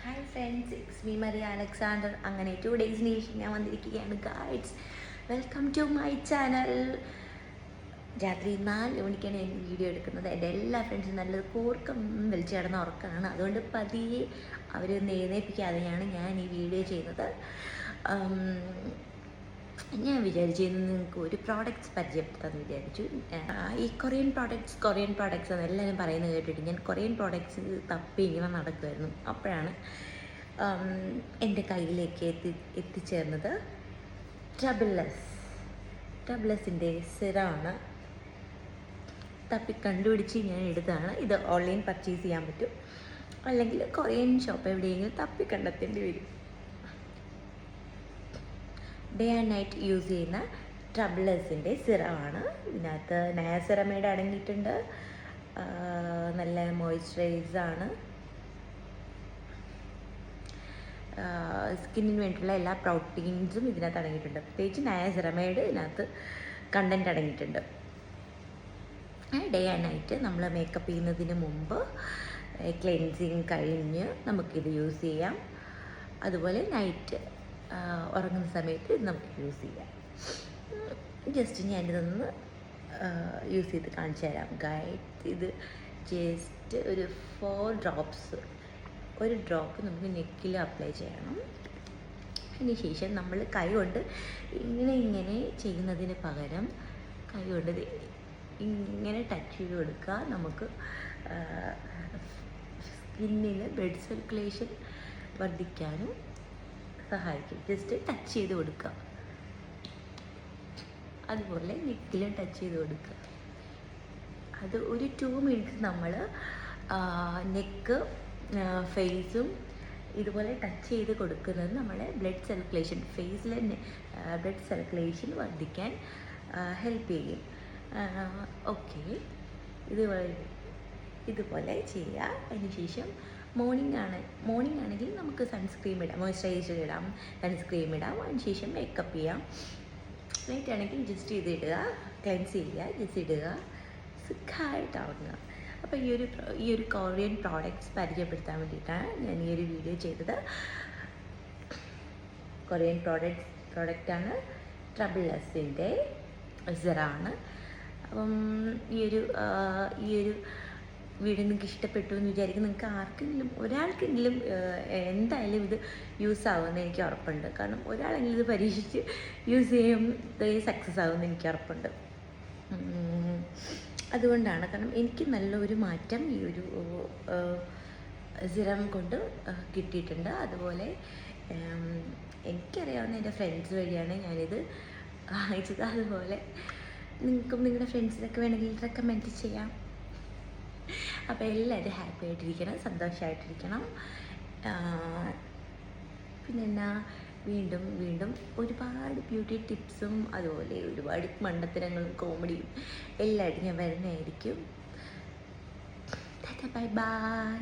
Hi friends, it's me Maria Alexander. അങ്ങനെ 2 ഡേയ്സിന് ശേഷം ഞാൻ വന്നിരിക്കുകയാണ് guides. Welcome to my channel. രാത്രി 4 മണിക്കാണ് ഞാൻ വീഡിയോ എടുക്കുന്നത്. എൻ്റെ എല്ലാ ഫ്രണ്ട്സും നല്ലത് കൂർക്കം വലിച്ചു കിടന്ന ഉറക്കമാണ്. അതുകൊണ്ട് പതിയെ അവരൊന്ന് എഴുന്നേൽപ്പിക്കാതെയാണ് ഞാൻ ഈ വീഡിയോ ചെയ്യുന്നത്. ഞാൻ വിചാരിച്ചു നിങ്ങൾക്ക് ഒരു പ്രോഡക്റ്റ്സ് പരിചയപ്പെടുത്താമെന്ന് വിചാരിച്ചു. ഈ കൊറിയൻ പ്രോഡക്റ്റ്സ് എന്ന് എല്ലാവരും പറയുന്നത് കേട്ടിട്ട് ഞാൻ കൊറിയൻ പ്രോഡക്റ്റ്സ് തപ്പി ഇങ്ങനെ നടക്കുമായിരുന്നു. അപ്പോഴാണ് എൻ്റെ കയ്യിലേക്ക് എത്തിച്ചേർന്നത് ട്രബിൾലെസ്സിൻ്റെ സിറമാണ്. തപ്പി കണ്ടുപിടിച്ച് ഞാൻ എടുത്തതാണ്. ഇത് ഓൺലൈൻ പർച്ചേസ് ചെയ്യാൻ പറ്റും, അല്ലെങ്കിൽ കൊറിയൻ ഷോപ്പ് എവിടെയെങ്കിലും തപ്പി കണ്ടെത്തേണ്ടി വരും. ഡേ ആൻഡ് നൈറ്റ് യൂസ് ചെയ്യുന്ന ട്രബിൾലെസ്സിൻ്റെ സിറമാണ്. ഇതിനകത്ത് നയാസിറമൈഡ് അടങ്ങിയിട്ടുണ്ട്. നല്ല മോയ്സ്ചറൈസാണ്. സ്കിന്നിന് വേണ്ടിയിട്ടുള്ള എല്ലാ പ്രോട്ടീൻസും ഇതിനകത്ത് അടങ്ങിയിട്ടുണ്ട്. പ്രത്യേകിച്ച് നയാസിറമൈഡ് ഇതിനകത്ത് കണ്ടൻറ്റ് അടങ്ങിയിട്ടുണ്ട്. ഡേ ആൻഡ് നൈറ്റ് നമ്മൾ മേക്കപ്പ് ചെയ്യുന്നതിന് മുമ്പ് ക്ലെൻസിങ് കഴിഞ്ഞ് നമുക്കിത് യൂസ് ചെയ്യാം. അതുപോലെ നൈറ്റ് ഉറങ്ങുന്ന സമയത്ത് നമുക്ക് യൂസ് ചെയ്യാം. ജസ്റ്റ് ഞാനിതൊന്ന് യൂസ് ചെയ്ത് കാണിച്ചു തരാം ഗൈഡ്. ഇത് ജസ്റ്റ് ഒരു 4 ഡ്രോപ്സ്, ഒരു ഡ്രോപ്പ് നമുക്ക് നെക്കിൽ അപ്ലൈ ചെയ്യണം. അതിന് ശേഷം നമ്മൾ കൈ കൊണ്ട് ഇങ്ങനെ ചെയ്യുന്നതിന് പകരം കൈ കൊണ്ട് ഇങ്ങനെ ടച്ച് ചെയ്ത് കൊടുക്കുക. നമുക്ക് സ്കിന്നിൽ ബ്ലഡ് സർക്കുലേഷൻ വർദ്ധിക്കാനും സഹായിക്കും. ജസ്റ്റ് ടച്ച് ചെയ്ത് കൊടുക്കുക. അതുപോലെ നെക്കിലും ടച്ച് ചെയ്ത് കൊടുക്കുക. അത് ഒരു 2 മിനിറ്റ്സ് നമ്മൾ നെക്ക് ഫേസും ഇതുപോലെ ടച്ച് ചെയ്ത് കൊടുക്കുന്നത് നമ്മളെ ബ്ലഡ് സർക്കുലേഷൻ, ഫേസിലെ ബ്ലഡ് സർക്കുലേഷൻ വർദ്ധിക്കാൻ ഹെൽപ്പ് ചെയ്യും. ഇതുപോലെ ചെയ്യുക. അതിനുശേഷം മോർണിംഗ് ആണെങ്കിൽ നമുക്ക് സൺസ്ക്രീം ഇടാം, മോയ്സ്ചറൈസർ ഇടാം, സൺസ്ക്രീം ഇടാം. അതിനുശേഷം മേക്കപ്പ് ചെയ്യാം. നൈറ്റ് ആണെങ്കിൽ ജസ്റ്റ് ഇത് ഇടുക, ക്ലെൻസ് ചെയ്യുക, ജസ്റ്റ് ഇടുക, സുഖമായിട്ട് ഉറങ്ങുക. അപ്പോൾ ഈ ഒരു കൊറിയൻ പ്രോഡക്റ്റ്സ് പരിചയപ്പെടുത്താൻ വേണ്ടിയിട്ടാണ് ഞാൻ ഈ ഒരു വീഡിയോ ചെയ്തത്. കൊറിയൻ പ്രോഡക്റ്റാണ് ട്രബിൾലെസ്സിൻ്റെ സിറാണ്. അപ്പം ഈ ഒരു വീഡിയോ നിങ്ങൾക്ക് ഇഷ്ടപ്പെട്ടു എന്ന് വിചാരിക്കും. നിങ്ങൾക്ക് ആർക്കെങ്കിലും ഒരാൾക്കെങ്കിലും എന്തായാലും ഇത് യൂസ് ആവുമെന്ന് എനിക്ക് ഉറപ്പുണ്ട്. കാരണം ഒരാളെങ്കിലും ഇത് പരീക്ഷിച്ച് യൂസ് ചെയ്യുമ്പോൾ സക്സസ് ആവുമെന്ന് എനിക്ക് ഉറപ്പുണ്ട്. അതുകൊണ്ടാണ്, കാരണം എനിക്ക് നല്ലൊരു മാറ്റം ഈ ഒരു സിറം കൊണ്ട് കിട്ടിയിട്ടുണ്ട്. അതുപോലെ എനിക്കറിയാവുന്ന എൻ്റെ ഫ്രണ്ട്സ് വഴിയാണ് ഞാനിത് അയച്ചത്. അതുപോലെ നിങ്ങൾക്കും നിങ്ങളുടെ ഫ്രണ്ട്സിനൊക്കെ വേണമെങ്കിൽ റെക്കമെൻഡ് ചെയ്യാം. അപ്പോൾ എല്ലാവരും ഹാപ്പി ആയിട്ടിരിക്കണം, സന്തോഷമായിട്ടിരിക്കണം. പിന്നെ വീണ്ടും ഒരുപാട് ബ്യൂട്ടി ടിപ്സും അതുപോലെ ഒരുപാട് മണ്ടത്തരങ്ങളും കോമഡിയും എല്ലാവരും ഞാൻ വരുന്നതായിരിക്കും. Bye bye.